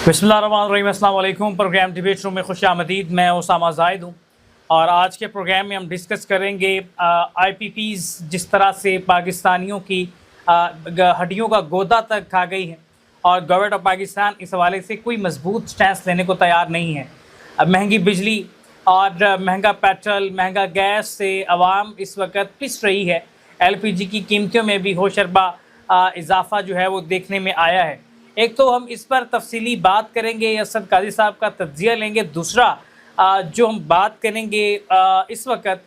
बिस्मिल्लाहिर्रहमानिर्रहीम, अस्सलाम वालेकुम। प्रोग्राम डिबेट रूम में खुशामदीद। मैं उसामा जाहिद हूँ और आज के प्रोग्राम में हम डिस्कस करेंगे IPPs जिस तरह से पाकिस्तानियों की हड्डियों का गोदा तक खा गई है और गवर्नमेंट ऑफ पाकिस्तान इस हवाले से कोई मजबूत स्टैंस लेने को तैयार नहीं है। महंगी बिजली और महंगा पेट्रोल, महंगा गैस से आवाम इस वक्त पिस रही है। LPG की कीमतों में भी होशरबा इजाफा जो है वो देखने में आया है। एक तो हम इस पर तफसीली बात करेंगे, असद काजी साहब का तज्जिया लेंगे। दूसरा जो हम बात करेंगे इस वक्त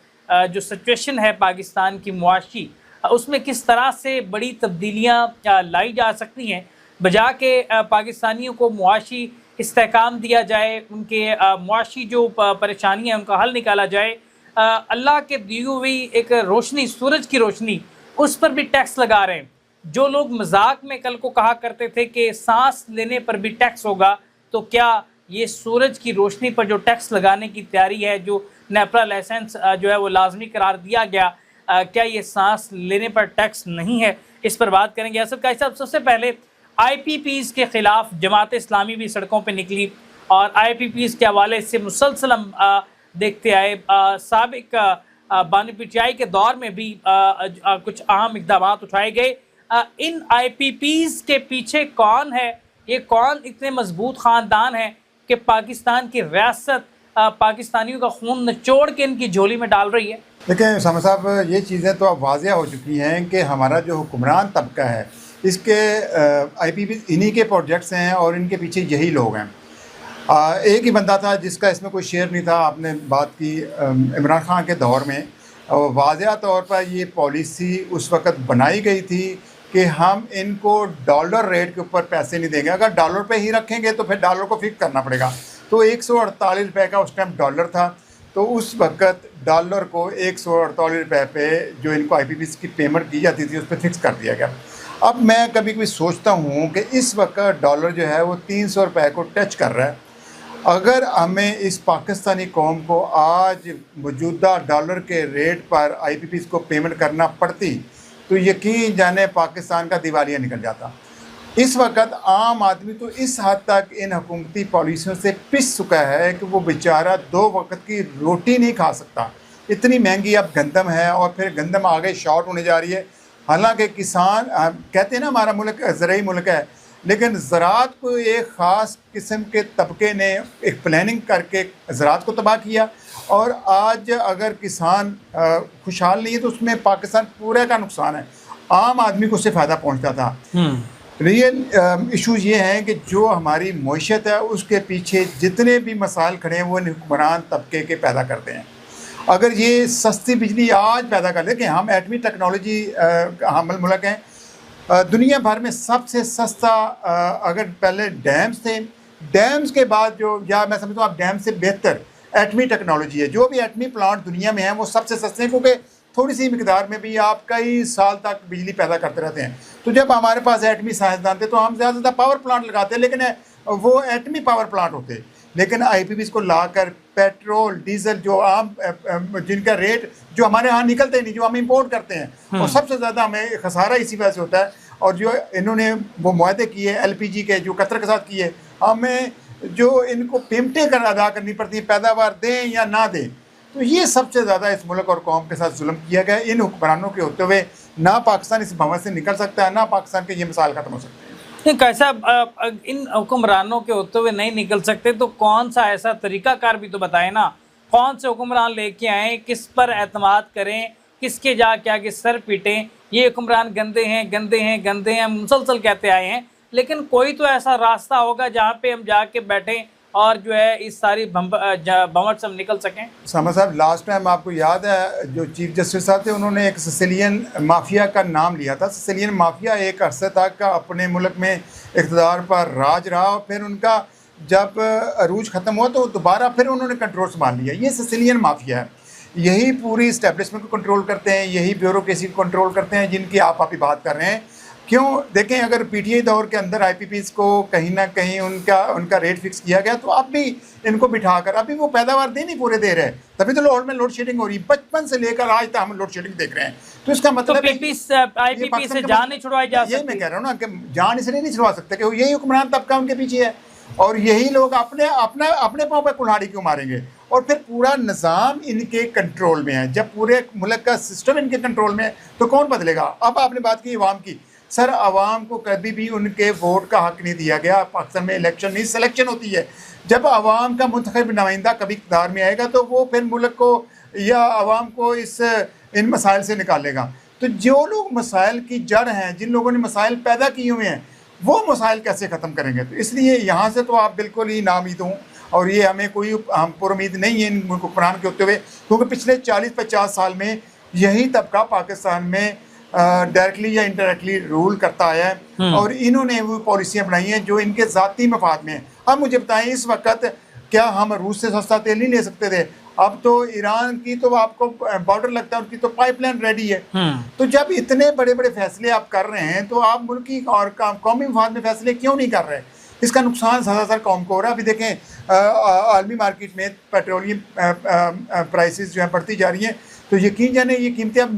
जो सिचुएशन है पाकिस्तान की मुआशी, उसमें किस तरह से बड़ी तब्दीलियाँ लाई जा सकती हैं बजा के पाकिस्तानियों को मुआशी इस्तेहकाम दिया जाए, उनके मुआशी जो परेशानियाँ हैं उनका हल निकाला जाए। अल्लाह के दी हुई एक रोशनी, सूरज की रोशनी, उस पर भी टैक्स लगा रहे हैं। जो लोग मजाक में कल को कहा करते थे कि सांस लेने पर भी टैक्स होगा, तो क्या ये सूरज की रोशनी पर जो टैक्स लगाने की तैयारी है, जो नेपरा लाइसेंस जो है वो लाजमी करार दिया गया, क्या ये सांस लेने पर टैक्स नहीं है? इस पर बात करेंगे। असद काजी साहब, सबसे पहले IPPs के ख़िलाफ़ जमात इस्लामी भी सड़कों पर निकली और IPPs के हवाले से मुसलसल हम देखते आए। साबिक बानी PTI के दौर में भी कुछ अहम इक़दाम उठाए गए। इन IPPs के पीछे कौन है? ये कौन इतने मजबूत ख़ानदान है कि पाकिस्तान की रियासत पाकिस्तानियों का खून निचोड़ के इनकी झोली में डाल रही है? देखिए उसामा साहब, ये चीज़ें तो अब वाज़िया हो चुकी हैं कि हमारा जो हुक्मरान तबका है, इसके IPPs इन्हीं के प्रोजेक्ट्स हैं और इनके पीछे यही लोग हैं। एक ही बंदा था जिसका इसमें कोई शेयर नहीं था। आपने बात की इमरान खान के दौर में, वाज़िया तौर पर ये पॉलिसी उस वक़्त बनाई गई थी कि हम इनको डॉलर रेट के ऊपर पैसे नहीं देंगे। अगर डॉलर पे ही रखेंगे तो फिर डॉलर को फिक्स करना पड़ेगा। तो 148 रुपये का उस टाइम डॉलर था, तो उस वक़्त डॉलर को 148 रुपये पे जो इनको IPPs की पेमेंट की जाती थी उस पर फिक्स कर दिया गया। अब मैं कभी कभी सोचता हूँ कि इस वक्त डॉलर जो है वो 300 रुपये को टच कर रहा है। अगर हमें इस पाकिस्तानी कौम को आज मौजूदा डॉलर के रेट पर IPPs को पेमेंट करना पड़ती तो यकीन जाने पाकिस्तान का दिवालिया निकल जाता। इस वक्त आम आदमी तो इस हद तक इन हुकूमती पॉलिसियों से पिस चुका है कि वो बेचारा 2 वक्त की रोटी नहीं खा सकता। इतनी महंगी अब गंदम है और फिर गंदम आगे शॉर्ट होने जा रही है। हालांकि किसान कहते हैं ना हमारा मुल्क ज़राई मुल्क है, लेकिन ज़राअत को एक ख़ास किस्म के तबके ने एक प्लानिंग करके ज़राअत को तबाह किया और आज अगर किसान खुशहाल नहीं है तो उसमें पाकिस्तान पूरे का नुकसान है। आम आदमी को उससे फ़ायदा पहुंचता था। रियल इशूज़ ये हैं कि जो हमारी मईशत है उसके पीछे जितने भी मसाइल खड़े हैं वो हुक्मरान तबके के पैदा करते हैं। अगर ये सस्ती बिजली आज पैदा कर ले कि हम एटमी टेक्नोलॉजी हामिल मुल्क हैं, दुनिया भर में सबसे सस्ता अगर पहले डैम्स थे, डैम्स के बाद जो, या मैं समझता हूँ अब डैम से बेहतर एटमी टेक्नोलॉजी है। जो भी एटमी प्लांट दुनिया में हैं वो सबसे सस्ते हैं क्योंकि थोड़ी सी मिकदार में भी आप कई साल तक बिजली पैदा करते रहते हैं। तो जब हमारे पास एटमी साइंसदान थे तो हम ज़्यादा से ज़्यादा पावर प्लांट लगाते, लेकिन वो एटमी पावर प्लांट होते। लेकिन IPPs को लाकर पेट्रोल डीजल जो आम जिनका रेट जो हमारे यहाँ निकलते नहीं, जो हम इंपोर्ट करते हैं, और सबसे ज़्यादा हमें खसारा इसी वजह से होता है। और जो इन्होंने वो मुआहदे किए LPG के जो कतर के साथ किए, हमें जो इनको पेमेंटें कर अदा करनी पड़ती है, पैदावार दें या ना दें, तो ये सबसे ज़्यादा इस मुल्क और कौम के साथ जुल्म किया गया। इन हुक्मरानों के होते हुए ना पाकिस्तान इस भंवर से निकल सकता है, ना पाकिस्तान के ये मसाइल ख़त्म हो सकते हैं। कैसा इन हुक्मरानों के होते हुए नहीं निकल सकते तो कौन सा ऐसा तरीक़ाकार भी तो बताएं ना। कौन से हुक्मरान लेके आएँ, किस पर एतमाद करें, किसके जाके आगे सर पीटें? ये हुक्मरान गंदे हैं, गंदे हैं, गंदे हैं, मुसलसल कहते आए हैं, लेकिन कोई तो ऐसा रास्ता होगा जहाँ पे हम जाके बैठें और जो है इस सारी भंवट से हम निकल सकें। सामा साहब, लास्ट टाइम आपको याद है जो चीफ जस्टिस साहब थे उन्होंने एक सिसिलियन माफिया का नाम लिया था। सिसिलियन माफिया एक अरसे तक अपने मुल्क में इक़्तिदार पर राज रहा और फिर उनका जब अरूज ख़त्म हुआ तो दोबारा फिर उन्होंने कंट्रोल संभाल लिया। ये सिसिलियन माफिया है, यही पूरी इस्टेब्लिशमेंट को कंट्रोल करते हैं, यही ब्यूरोक्रेसी को कंट्रोल करते हैं जिनकी आप ही बात कर रहे हैं। क्यों? देखें, अगर PTI दौर के अंदर IPPs को कहीं ना कहीं उनका रेट फिक्स किया गया तो अब भी इनको बिठाकर अभी वो पैदावार दे नहीं पूरे दे रहे, तभी तो लाहौर में लोड शेडिंग हो रही है। बचपन से लेकर आज तक हम लोड शेडिंग देख रहे हैं। तो इसका मतलब IPP से जान नहीं छुड़वाई जा सकती। ये मैं कह रहा हूँ ना कि जान इसलिए नहीं छुड़वा सकते कि यही हुक्मरान तबका उनके पीछे है। और यही लोग अपने अपने पाँव पर कुल्हाड़ी क्यों मारेंगे? और फिर पूरा निज़ाम इनके कंट्रोल में है। जब पूरे मुल्क का सिस्टम इनके कंट्रोल में है तो कौन बदलेगा? अब आपने बात की अवाम की, सर अवाम को कभी भी उनके वोट का हक नहीं दिया गया। पाकिस्तान में इलेक्शन नहीं, सिलेक्शन होती है। जब अवाम का मुंतखब नुमाइंदा कभी इक़्तिदार में आएगा तो वो फिर मुल्क को या अवाम को इन मसाइल से निकालेगा। तो जो लोग मसाइल की जड़ हैं, जिन लोगों ने मसाइल पैदा किए हुए हैं, वो मसाइल कैसे ख़त्म करेंगे? तो इसलिए यहाँ से तो आप बिल्कुल ही नाउम्मीद हों, और ये हमें कोई हम पुरुमीद नहीं है इन हुक्मरान के होते हुए, क्योंकि पिछले 40-50 साल में यही तबका पाकिस्तान में डायरेक्टली या इनडायरेक्टली रूल करता आया है, और इन्होंने वो पॉलिसियाँ बनाई हैं जो इनके ज़ाती मफाद में हैं। अब मुझे बताएं, इस वक्त क्या हम रूस से सस्ता तेल नहीं ले सकते थे? अब तो ईरान की तो आपको बॉर्डर लगता है, उनकी तो पाइपलाइन रेडी है। तो जब इतने बड़े बड़े फैसले आप कर रहे हैं तो आप मुल्क की और कौमी मफाद में फैसले क्यों नहीं कर रहे? इसका नुकसान ज़्यादातर कौम को हो रहा है। अभी देखें आलमी मार्केट में पेट्रोलियम प्राइसेस जो है बढ़ती जा रही हैं, तो यकीन जाने ये कीमतें अब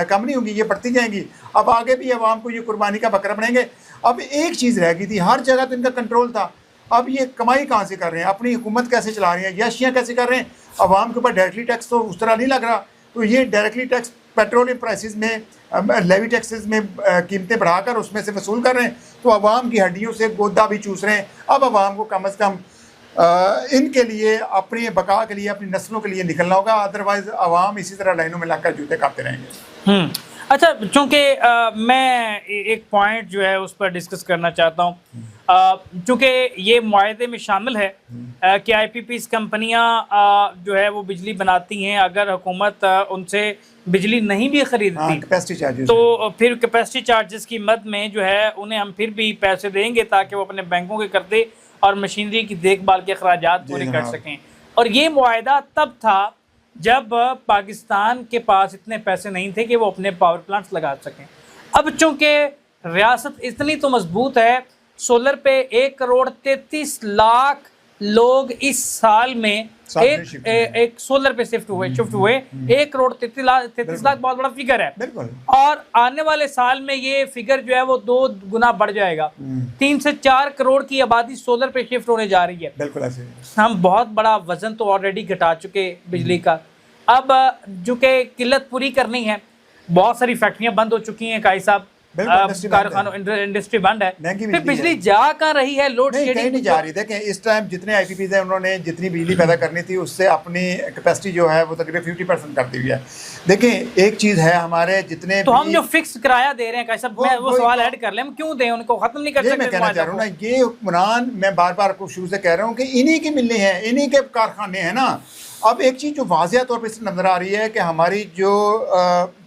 कम नहीं होंगी, ये बढ़ती जाएंगी। अब आगे भी अवाम को ये कुर्बानी का बकरा बनेंगे। अब एक चीज़ रह गई थी, हर जगह तो इनका कंट्रोल था, अब ये कमाई कहाँ से कर रहे हैं? अपनी हुकूमत कैसे चला रहे हैं? यशियाँ कैसे कर रहे हैं? अवाम के ऊपर डायरेक्टली टैक्स तो उस तरह नहीं लग रहा, तो ये डायरेक्टली टैक्स पेट्रोलियम प्राइसेस में, लेवी टैक्सेस में कीमतें बढ़ाकर उसमें से वसूल कर रहे हैं, तो अवाम की हड्डियों से गोदा भी चूस रहे हैं। अब अवाम को कम अज़ कम इनके लिए, अपनी बका के लिए, अपनी नस्लों के लिए निकलना होगा, अदरवाइज़ अवाम इसी तरह लाइनों में लगकर जूते काटते रहेंगे। अच्छा, चूँकि मैं एक पॉइंट जो है उस पर डिस्कस करना चाहता हूँ, चूँकि ये मुआहदे में शामिल है कि IPPs कंपनियाँ जो है वो बिजली बनाती हैं, अगर हुकूमत उनसे बिजली नहीं भी खरीदती कैपेसिटी चार्जेस, तो फिर कैपेसिटी चार्जेस की मद में जो है उन्हें हम फिर भी पैसे देंगे ताकि वो अपने बैंकों के कर्जे और मशीनरी की देखभाल के अखराजात पूरे कर सकें। और ये मुआहदा तब था जब पाकिस्तान के पास इतने पैसे नहीं थे कि वो अपने पावर प्लांट्स लगा सकें। अब चूँकि रियासत इतनी तो मजबूत है, सोलर पे 1,33,00,000 लोग इस साल में एक सोलर पे शिफ्ट हुए 1,33,00,000 बहुत बड़ा फिगर है। और आने वाले साल में ये फिगर जो है वो 2 गुना बढ़ जाएगा। 3 से 4 करोड़ की आबादी सोलर पे शिफ्ट होने जा रही है। बिल्कुल ऐसे हम बहुत बड़ा वजन तो ऑलरेडी घटा चुके बिजली का। अब जो कि किल्लत पूरी करनी है, बहुत सारी फैक्ट्रियां बंद हो चुकी हैं काई साहब, कारखानों इंडस्ट्री बंद है, फिर बिजली जा कहाँ रही है? लोड शेडिंग नहीं जा रही। देखें इस टाइम जितने IPPs हैं उन्होंने जितनी बिजली पैदा करनी थी उससे अपनी कैपेसिटी जो है वो तकरीबन 50% कर दी हुई है। देखें एक चीज़ है, हमारे जितने तो हम जो फिक्स किराया दे रहे हैं कैसा, मैं वो सवाल ऐड कर ले, हम क्यों दें उनको? खत्म नहीं कर सकते? मैं कहना चाह रहा हूँ ना, ये हुक्मरान, मैं बार बार आपको शुरू से कह रहा हूँ कि इन्हीं की मिलनी है, इन्हीं के कारखाने हैं ना। अब एक चीज़ जो वाज़िया तौर पर नज़र आ रही है कि हमारी जो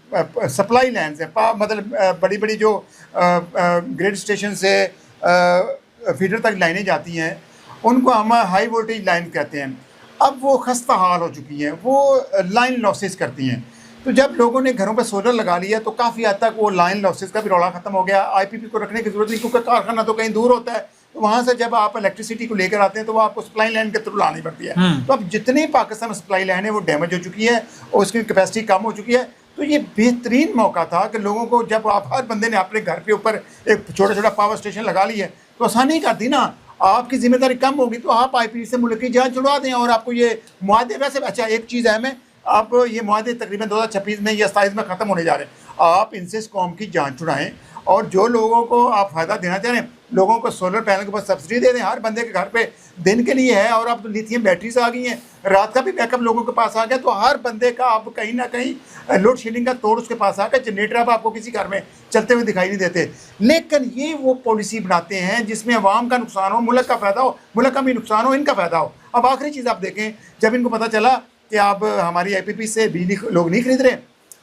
सप्लाई लाइन्स हैं, मतलब बड़ी बड़ी जो ग्रिड स्टेशन से फीडर तक लाइनें जाती हैं, उनको हम हाई वोल्टेज लाइन कहते हैं। अब वो खस्ता हाल हो चुकी हैं, वो लाइन लॉसेस करती हैं। तो जब लोगों ने घरों पर सोलर लगा लिया तो काफ़ी हद तक वो लाइन लॉसेस का भी रौला ख़त्म हो गया। IPP को रखने की ज़रूरत नहीं, क्योंकि कारखाना तो कहीं दूर होता है, तो वहाँ से जब आप इलेक्ट्रिसिटी को लेकर आते हैं तो वो आपको सप्लाई लाइन के थ्रू लानी पड़ती है। तो अब जितनी पाकिस्तान में सप्लाई लाइन है वो डैमेज हो चुकी है और उसकी कैपेसिटी कम हो चुकी है। तो ये बेहतरीन मौका था कि लोगों को, जब आप हर बंदे ने अपने घर के ऊपर एक छोटा छोटा पावर स्टेशन लगा लिया तो आसानी कर दी ना, आपकी जिम्मेदारी कम होगी, तो आप IPP से मुल्क की जान छुड़वा दें। और आपको ये मुआहदे, वैसे अच्छा एक चीज़ है, मैं आप ये मुआहदे तकरीबन 2026 में या 27 में ख़त्म होने जा रहे हैं। आप इनसे इस कौम की जान छुड़ाएँ और जो लोगों को आप फ़ायदा देना चाह रहे हैं, लोगों को सोलर पैनल के ऊपर सब्सिडी दे दें। हर बंदे के घर पे दिन के लिए है, और अब तो लिथियम बैटरीज आ गई हैं, रात का भी बैकअप लोगों के पास आ गया। तो हर बंदे का अब कहीं ना कहीं लोड शेडिंग का तोड़ उसके पास आ गया। जनरेटर अब आपको किसी घर में चलते हुए दिखाई नहीं देते। लेकिन ये वो पॉलिसी बनाते हैं जिसमें अवाम का नुकसान हो, मुल्क का फ़ायदा हो, मुल्क का भी नुकसान हो, इनका फ़ायदा हो। अब आखिरी चीज़ आप देखें, जब इनको पता चला कि अब हमारी IPP से बिजली लोग नहीं खरीद रहे,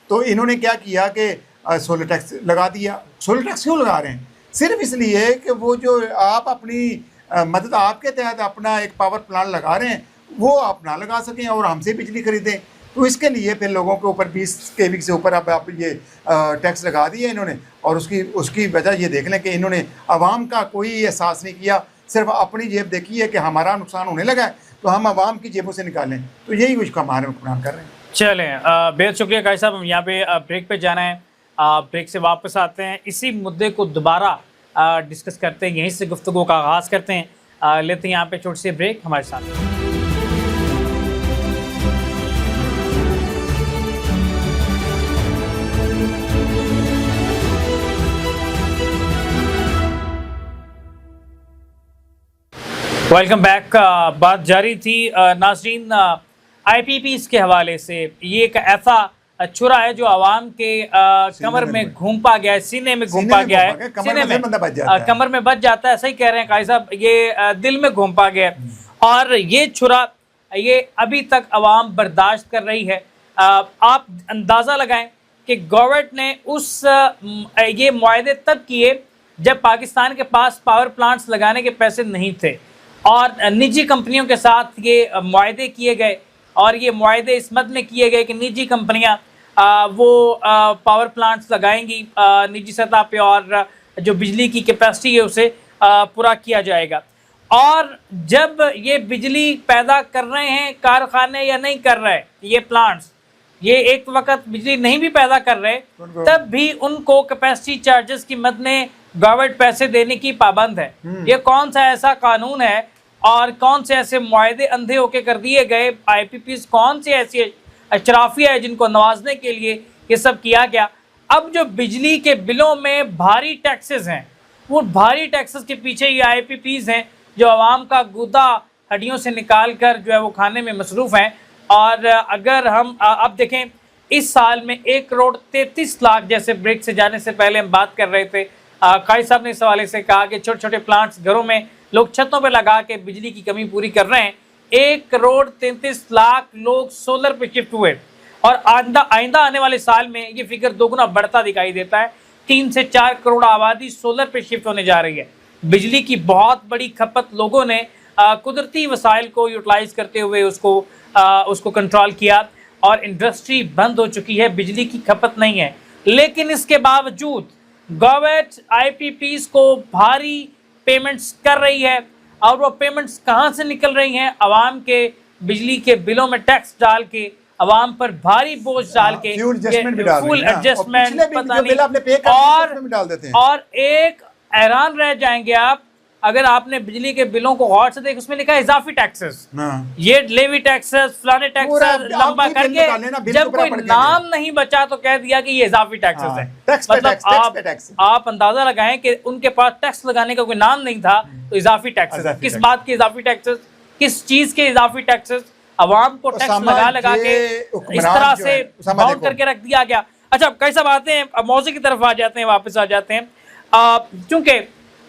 तो इन्होंने क्या किया कि सोलर टैक्स लगा दिया। सोलर टैक्स क्यों लगा रहे हैं? सिर्फ इसलिए कि वो जो आप अपनी मदद आपके तहत अपना एक पावर प्लांट लगा रहे हैं वो आप ना लगा सकें और हमसे बिजली खरीदें। तो इसके लिए फिर लोगों के ऊपर 20 kV से ऊपर अब आप ये टैक्स लगा दिया इन्होंने। और उसकी वजह ये देख लें कि इन्होंने आवाम का कोई एहसास नहीं किया, सिर्फ अपनी जेब देखी है कि हमारा नुकसान होने लगा है तो हम आवाम की जेबों से निकालें। तो यही कुछ हमारे हुक्मरान कर रहे हैं। चलें, बेहद शुक्रिया कायद साहब। हम यहाँ पे ब्रेक पे जाना है, ब्रेक से वापस आते हैं, इसी मुद्दे को दोबारा डिस्कस करते हैं, यहीं से गुफ्तगू का आगाज़ करते हैं। लेते हैं यहाँ पे छोटी सी ब्रेक, हमारे साथ। Welcome back. बात जारी थी नाज़रीन, IPPs के हवाले से। ये एक ऐसा छुरा है जो आवाम के कमर में घूमपा गया है, सीने में घूमपा गया है, सीने में कमर में बच जाता है। सही कह रहे हैं काजी साहब, ये दिल में घूमपा गया है और ये छुरा ये अभी तक आवाम बर्दाश्त कर रही है। आप अंदाज़ा लगाएं कि गवर्नमेंट ने ये मुआहदे तब किए जब पाकिस्तान के पास पावर प्लांट्स लगाने के पैसे नहीं थे और निजी कंपनियों के साथ ये मुआहदे किए गए और ये मुआहदे इस मद में किए गए कि निजी कंपनियां वो पावर प्लांट्स लगाएंगी निजी सतह पे और जो बिजली की कैपेसिटी है उसे पूरा किया जाएगा। और जब ये बिजली पैदा कर रहे हैं कारखाने या नहीं कर रहे ये प्लांट्स, ये एक वक्त बिजली नहीं भी पैदा कर रहे तब भी उनको कैपेसिटी चार्जेस की मद में गवर्नमेंट पैसे देने की पाबंद है। ये कौन सा ऐसा कानून है और कौन से ऐसे मुआहदे अंधे होके कर दिए गए? IPPs कौन से ऐसी अशराफिया है जिनको नवाजने के लिए ये सब किया गया? अब जो बिजली के बिलों में भारी टैक्सेस हैं, वो भारी टैक्सेस के पीछे ये IPPs हैं जो आवाम का गुदा हड्डियों से निकाल कर जो है वो खाने में मसरूफ़ हैं। और अगर हम अब देखें, इस साल में 1 करोड़ 33 लाख, जैसे ब्रेक से जाने से पहले हम बात कर रहे थे, काजी साहब ने इस हवाले से कहा कि छोटे छोटे प्लांट्स घरों में लोग छतों पे लगा के बिजली की कमी पूरी कर रहे हैं। 1 करोड़ 33 लाख लोग सोलर पे शिफ्ट हुए और आइंदा आने वाले साल में ये फिगर दोगुना बढ़ता दिखाई देता है। 3 से 4 करोड़ आबादी सोलर पे शिफ्ट होने जा रही है। बिजली की बहुत बड़ी खपत लोगों ने कुदरती वसाइल को यूटिलाइज करते हुए उसको कंट्रोल किया और इंडस्ट्री बंद हो चुकी है, बिजली की खपत नहीं है। लेकिन इसके बावजूद गवर्नमेंट IPPs को भारी पेमेंट्स कर रही है और वो पेमेंट्स कहाँ से निकल रही हैं? आवाम के बिजली के बिलों में टैक्स डाल के, आवाम पर भारी बोझ डाल के, फुल एडजस्टमेंट पता नहीं। और एक हैरान रह जाएंगे आप अगर आपने बिजली के बिलों को गौर से देख, उसमें लिखा है इजाफी टैक्सेस, ये लेवी टैक्सेस, फलाने टैक्सेस लंबा करके जब कोई नाम नहीं बचा तो कह दिया कि ये इजाफी टैक्सेस है। मतलब आप अंदाजा लगाएं कि उनके पास टैक्स लगाने का कोई नाम नहीं था तो इजाफी टैक्सेस। किस बात के इजाफी टैक्सेस, किस चीज के इजाफी टैक्सेस? अवाम को टैक्स लगा के इस तरह से बाउंड करके रख दिया गया। अच्छा, कैसा बातें हैं, अब मौजू की तरफ आ जाते हैं, वापस आ जाते हैं। क्योंकि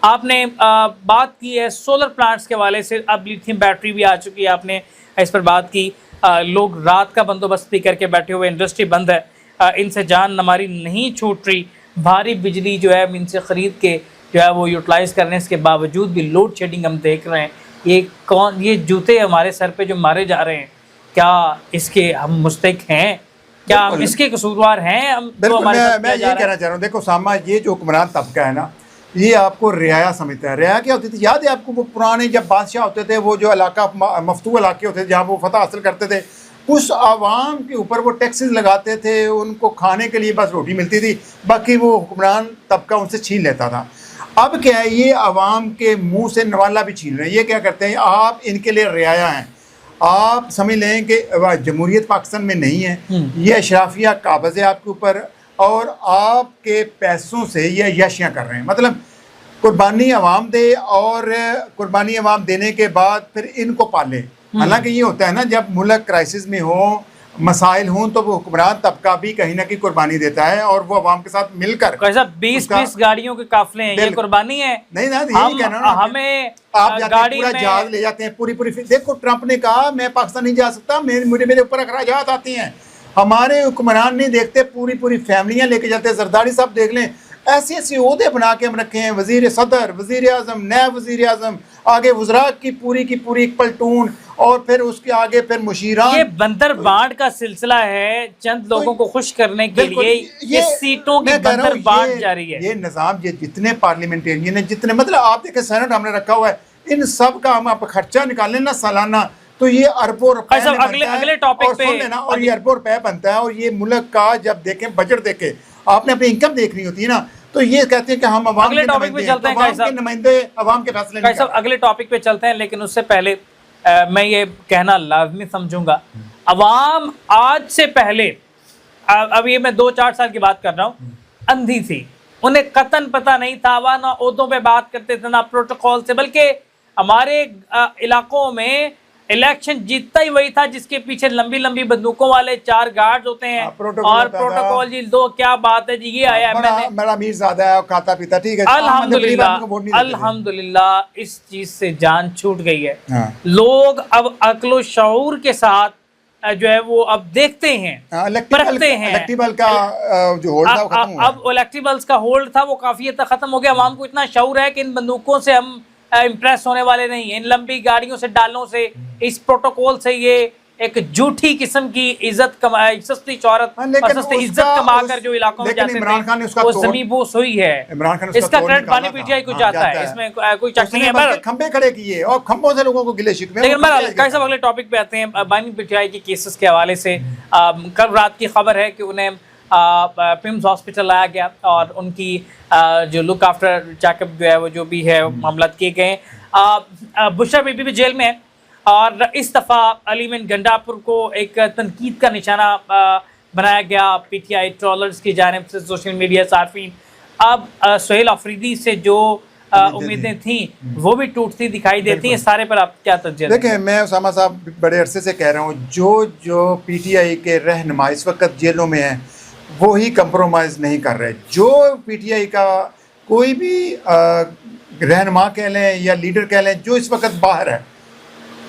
आपने बात की है सोलर प्लांट्स के हवाले से, अब लिथियम बैटरी भी आ चुकी है, आपने इस पर बात की। लोग रात का बंदोबस्त भी करके बैठे हुए, इंडस्ट्री बंद है, इनसे जान नमारी नहीं छूट रही। भारी बिजली जो है इनसे ख़रीद के जो है वो यूटिलाइज करने के बावजूद भी लोड शेडिंग हम देख रहे हैं। ये जूते हमारे सर पे जो मारे जा रहे हैं, क्या इसके हम मुस्तहिक हैं? क्या हम इसके कसूरवार हैं? हम तो मैं ये कहना चाह रहा हूँ, देखो सामा, ये जो हुक्मरान तबका है ना, ये आपको रियाया समझता है। रियाया क्या होती थी? याद है आपको, वो पुराने जब बादशाह होते थे, वो जो इलाका मफतू इलाके होते थे जहाँ वो फतह हासिल करते थे, उस आवाम के ऊपर वो टैक्सेस लगाते थे, उनको खाने के लिए बस रोटी मिलती थी, बाकी वो हुक्मरान तबका उनसे छीन लेता था। अब क्या है, ये आवाम के मुंह से नवाला भी छीन रहे हैं। ये क्या करते हैं, आप इनके लिए रियाया हैं। आप समझ लें कि जमहूरियत पाकिस्तान में नहीं है, ये अशराफिया काबज़ है आपके ऊपर और आपके पैसों से ये यशियाँ कर रहे हैं। मतलब कुर्बानी अवाम दे और कुर्बानी अवाम देने के बाद फिर इनको पाले। हालांकि ये होता है ना, जब मुल्क क्राइसिस में हो, मसाइल हों, तो वो हुक्मरान तबका भी कहीं ना कहीं कुर्बानी देता है और वो अवाम के साथ मिलकर 20-20 गाड़ियों के काफिले हैं, ये कुर्बानी है। नहीं ना, यही कहना ना, हमें आप गाड़ी पूरा जहाज ले जाते हैं, पूरी देखो ट्रंप ने कहा मैं पाकिस्तान नहीं जा सकता, मेरे ऊपर अखराजात आते हैं। हमारे हुक्मरान नहीं देखते, पूरी फैमिलियां लेके जाते हैं। जरदारी साहब देख लें, ऐसे ऐसे ओहदे बना के हम रखे हैं, वजीर सदर, वजीर आजम, नैब वजीर आजम, आगे वज़रा की पूरी एक पलटून और फिर उसके आगे फिर मुशीरान। ये बंदर बांट का सिलसिला है, चंद लोगों को खुश करने के लिए ये सीटों की बंदर बांट जारी है। ये निज़ाम, ये जितने पार्लियामेंटेरियन है, जितने मतलब आप देखें सेनेट हमने रखा हुआ है, इन सब का हम आप खर्चा निकालें ना सालाना, तो ये अरबों रुपए अगले टॉपिक पे लेना, और ये अरबों रुपए बनता है। और ये मुल्क का जब देखें बजट देखें, आपने अपनी इनकम देखनी होती है ना, तो ये कहते हैं कि हम अवाम अगले के टॉपिक पे नुमाइंदे हैं, चलते हैं, तो अवाम भाई साहब। के नुमाइंदे अवाम के फैसले नहीं भाई कर साहब रहे। अगले टॉपिक पे चलते हैं, लेकिन उससे पहले मैं ये कहना लाजमी समझूंगा, अवाम आज से पहले अब ये मैं 2-4 साल की बात कर रहा हूँ, अंधी थी, उन्हें कतन पता नहीं था, वह ना ओहदों पे बात करते थे ना प्रोटोकॉल से, बल्कि हमारे इलाकों में इलेक्शन जीतता ही वही था जिसके पीछे लंबी लंबी बंदूकों वाले 4 गार्ड्स होते हैं, और प्रोटोकॉल जी दो क्या बात है जी, ये आया मैंने बड़ा मीरजादा है और खाता पीता, ठीक है, अल्हम्दुलिल्लाह अल्हम्दुलिल्लाह इस चीज से जान छूट गई है। हाँ। लोग अब अक्ल शऊर के साथ जो है वो अब देखते हैं, परखते हैं। इलेक्टिबल का जो होल्ड था वो खत्म हुआ। अब इलेक्टिबल्स का होल्ड था वो काफी हद तक खत्म हो गया। अवाम को इतना शऊर है कि इन बंदूकों से हम इम्प्रेस होने वाले नहीं हैं, इन लंबी गाड़ियों से, डालों से, इस प्रोटोकॉल से। ये एक झूठी किस्म की इज्जत कमाई, सस्ती शोहरत और सस्ती इज्जत कमाकर जो इलाकों में जाते थे वो ज़मीन बोस हुई है। इमरान खान इसका क्रेडिट पानी पीटीआई को जाता है, इसमें कोई शक नहीं है। पर खंबे खड़े किए और खंभों से लोगों को गिले शिकवे। लेकिन बहरहाल कई सब अगले टॉपिक पे आते हैं। बानी पीटीआई के केसेस के हवाले से कल रात की खबर है कि उन्हें पिम्स हॉस्पिटल लाया गया और उनकी जो लुक आफ्टर चेकअप जो है वो जो भी है मामला किए गए। बुशरा बीबी भी जेल में है और इस दफ़ा अलीमिन गंडापुर को एक तनकीद का निशाना बनाया गया पीटीआई ट्रोलर्स की जानिब से, सोशल मीडिया सार्फिन। अब सोहेल अफरीदी से जो उम्मीदें थी वो भी टूटती दिखाई देती हैं। सारे पर आप क्या तवज्जो दें? देखिए, मैं उसामा साहब बड़े अरसे से कह रहा हूँ, जो पीटीआई के रहनुमा इस वक्त जेलों में हैं वो ही कंप्रोमाइज़ नहीं कर रहे। जो पीटीआई का कोई भी रहनुमा कह लें या लीडर कह लें जो इस वक्त बाहर है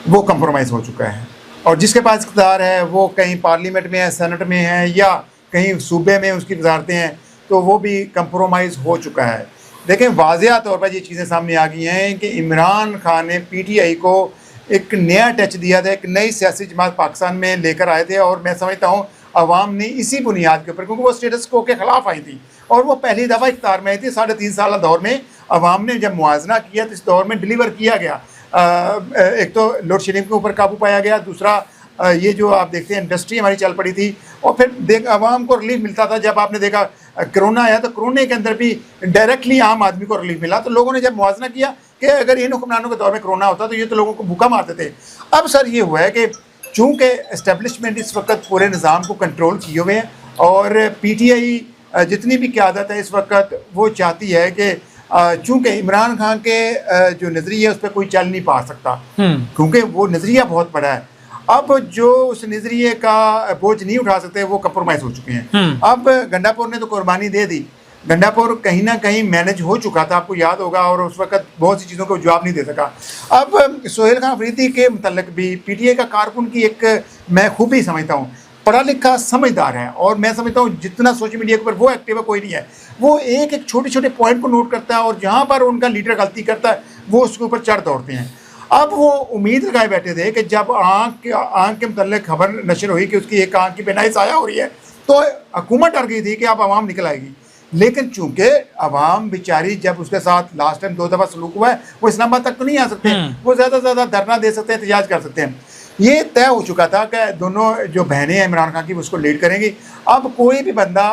वो कंप्रोमाइज़ हो चुका है, और जिसके पास इख्तियार है वो कहीं पार्लियामेंट में है, सेनेट में है या कहीं सूबे में उसकी वजारतें हैं, तो वो भी कंप्रोमाइज़ हो चुका है। देखें, वाज़ेह तौर पर ये चीज़ें सामने आ गई हैं कि इमरान खान ने पीटीआई को एक नया टच दिया था, एक नई सियासी जमात पाकिस्तान में लेकर आए थे, और मैं समझता हूँ अवाम ने इसी बुनियाद के ऊपर, क्योंकि वो स्टेटस को के ख़िलाफ़ आई थी और वो पहली दफ़ा इख्तियार में आई थी 3.5 साल दौर में। अवाम ने जब मुआजना किया तो इस दौर में डिलीवर किया गया। एक तो लोड शेडिंग के ऊपर काबू पाया गया, दूसरा ये जो आप देखते हैं इंडस्ट्री हमारी चल पड़ी थी, और फिर आवाम को रिलीफ मिलता था। जब आपने देखा कोरोना आया तो कोरोना के अंदर भी डायरेक्टली आम आदमी को रिलीफ मिला। तो लोगों ने जब मुआवजा किया कि अगर इन हुक्मरानों के दौर में कोरोना होता तो ये तो लोगों को भूखा मारते थे। अब सर ये हुआ है कि चूँकि इस्टेब्लिशमेंट इस वक्त पूरे निज़ाम को कंट्रोल किए हुए हैं, और पीटीआई जितनी भी क़यादत है इस वक्त वो चाहती है कि चूँकि इमरान खान के जो नज़रिया है उस पर कोई चल नहीं पा सकता, क्योंकि वो नज़रिया बहुत बड़ा है। अब जो उस नज़रिए का बोझ नहीं उठा सकते वो कंप्रोमाइज़ हो चुके हैं। अब गंडापुर ने तो कुर्बानी दे दी, गंडापुर कहीं ना कहीं मैनेज हो चुका था, आपको याद होगा, और उस वक्त बहुत सी चीज़ों को जवाब नहीं दे सका। अब सोहेल खान अफरीदी के मतलब भी पीटीआई का कारकुन की एक मैं खूबी समझता हूँ, पढ़ा लिखा समझदार है, और मैं समझता हूँ जितना सोशल मीडिया के ऊपर वो एक्टिव है कोई नहीं है। वो एक एक छोटे छोटे पॉइंट को नोट करता है, और जहाँ पर उनका लीडर गलती करता है वो उसके ऊपर चढ़ दौड़ते हैं। अब वो उम्मीद लगाए बैठे थे कि जब आँख के मतलब खबर नशर हुई कि उसकी एक आँख की बिनाई साया हो रही है तो हुकूमत डर गई थी कि अब आवाम निकल आएगी। लेकिन चूंकि आवाम बेचारी जब उसके साथ लास्ट टाइम 2 दफ़ा सलूक हुआ है, वो इस्लामाबाद तक तो नहीं आ सकते, वो ज़्यादा से ज़्यादा धरना दे सकते हैं, एहतजाज कर सकते हैं। ये तय हो चुका था कि दोनों जो बहनें हैं इमरान खान की उसको लीड करेंगी। अब कोई भी बंदा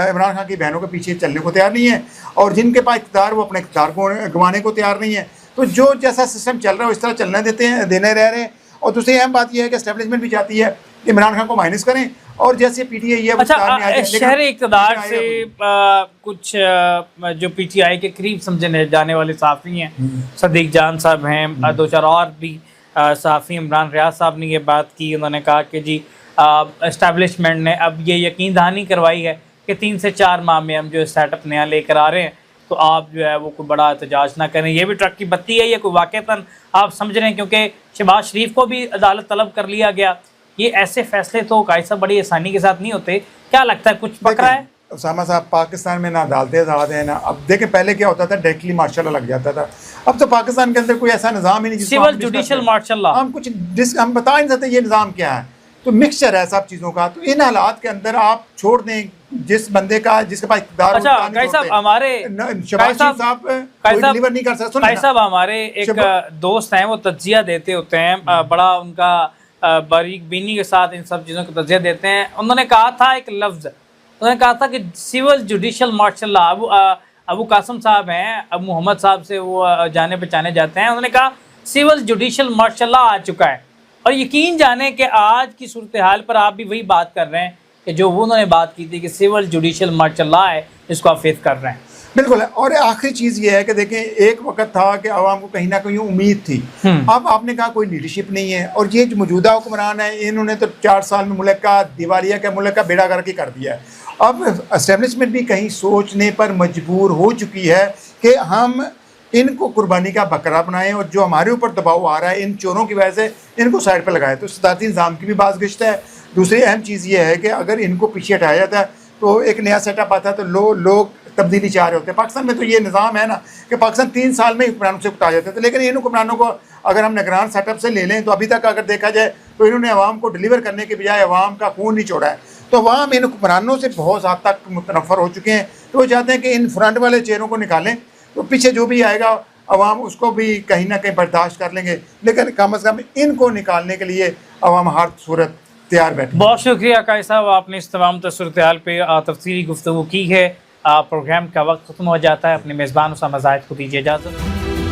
इमरान खान की बहनों के पीछे चलने को तैयार नहीं है, और जिनके पास इख्तियार वो अपने इख्तियार को गंवाने को तैयार नहीं है। तो जो जैसा सिस्टम चल रहा है उस तरह चलने देने रह रहे हैं। और दूसरी अहम बात यह है कि एस्टेब्लिशमेंट भी चाहती है कि इमरान खान को माइनस करें, और जैसे पीटीआई है। अच्छा, शहरी इक़्तिदार से कुछ जो पीटीआई के करीब समझे जाने वाले सहाफ़ी हैं, सदीक जान साहब हैं, 2-4 और भी सहाफ़ी, इमरान रियाज साहब ने ये बात की। उन्होंने कहा कि जी एस्टेब्लिशमेंट ने अब ये यकीन दहानी करवाई है कि 3 से 4 माह में हम जो सेटअप नया लेकर आ रहे हैं, तो आप जो है वो कोई बड़ा एहतजाज ना करें। ये भी ट्रक की बत्ती है, ये कोई वाक़तन आप समझ रहे हैं, क्योंकि शहबाज शरीफ को भी अदालत तलब कर लिया गया। ये ऐसे फैसले तो कायसा बड़ी आसानी के साथ नहीं होते। क्या लगता है कुछ पकड़ा है? उसामा साहब, पाकिस्तान में ना अदालतें ज़्यादा हैं ना, अब देखें पहले क्या होता था, डायरेक्टली मार्शल लग जाता था। अब तो पाकिस्तान के अंदर कोई ऐसा निज़ाम ही नहीं, सिविल जुडिशल मार्शल हम बता नहीं सकते ये निज़ाम क्या है। तो मिक्सचर है सब चीज़ों का। तो इन हालात के अंदर आप छोड़ दें जिस बंदे का जिसके पास इक़्तिदार। अच्छा, हमारे डिलीवर नहीं कर सकते। भाई साहब, हमारे एक दोस्त हैं, वो तज्जिया देते होते हैं, बड़ा उनका बारीक बीनी के साथ इन सब चीज़ों को तज्जिया देते हैं। उन्होंने कहा था एक लफ्ज़, उन्होंने कहा था कि civil judicial martial law, Abu Kasam sahab हैं, अबू मोहम्मद साहब से वो जाने पहचाने जाते हैं। उन्होंने कहा सिविल जुडिशल मार्शल लॉ आ चुका है, और यकीन जाने कि आज की सूरत हाल पर आप भी वही बात कर रहे हैं कि जो वो उन्होंने बात की थी कि सिविल जुडिशल मार्शल लॉ है, जिसको आप फेस कर रहे हैं। बिल्कुल है। और आखिरी चीज़ ये है कि देखें, एक वक्त था कि आवाम को कहीं ना कहीं उम्मीद थी। अब आपने कहा कोई लीडरशिप नहीं है, और ये जो मौजूदा हुक्मरान है इन्होंने तो 4 साल में मुल्क का दिवालिया का मुल्क का बेड़ा गर्क ही कर दिया है। अब एस्टेब्लिशमेंट भी कहीं सोचने पर मजबूर हो चुकी है कि हम इनको कुर्बानी का बकरा बनाएं, और जो हमारे ऊपर दबाव आ रहा है इन चोरों की वजह से इनको साइड पर लगाएं। तो सदारती निज़ाम की भी बाज़गश्त है। दूसरी अहम चीज़ ये है कि अगर इनको पीछे हटाया जाता है तो एक नया सेटअप आता है, तो लोग तब्दीली चाह रहे होते हैं। पाकिस्तान में तो ये निज़ाम है ना कि पाकिस्तान 3 साल में हुक्मरानों से उकता जाता है, लेकिन इन हुक्मरानों को अगर हम निगरान सेटअप से ले लें तो अभी तक अगर देखा जाए तो इन्होंने अवाम को डिलीवर करने के बजाय अवाम का खून नहीं छोड़ा है। तो अवाम इन हुक्मरानों से बहुत हद तक मुतनफ़र हो चुके हैं। तो वो चाहते हैं कि इन फ्रंट वाले चेहरों को निकालें, तो पीछे जो भी आएगा अवाम उसको भी कहीं ना कहीं बर्दाश्त कर लेंगे, लेकिन कम अज़ कम इनको निकालने के लिए अवाम हर सूरत तैयार बैठे। बहुत शुक्रिया कायद साहब, आपने इस तमाम सूरत हाल पर तफसीली गुफ्तगू की है। प्रोग्राम का वक्त खत्म हो जाता है। अपने मेज़बान उसामा ज़ाहिद को दीजिए इजाज़त।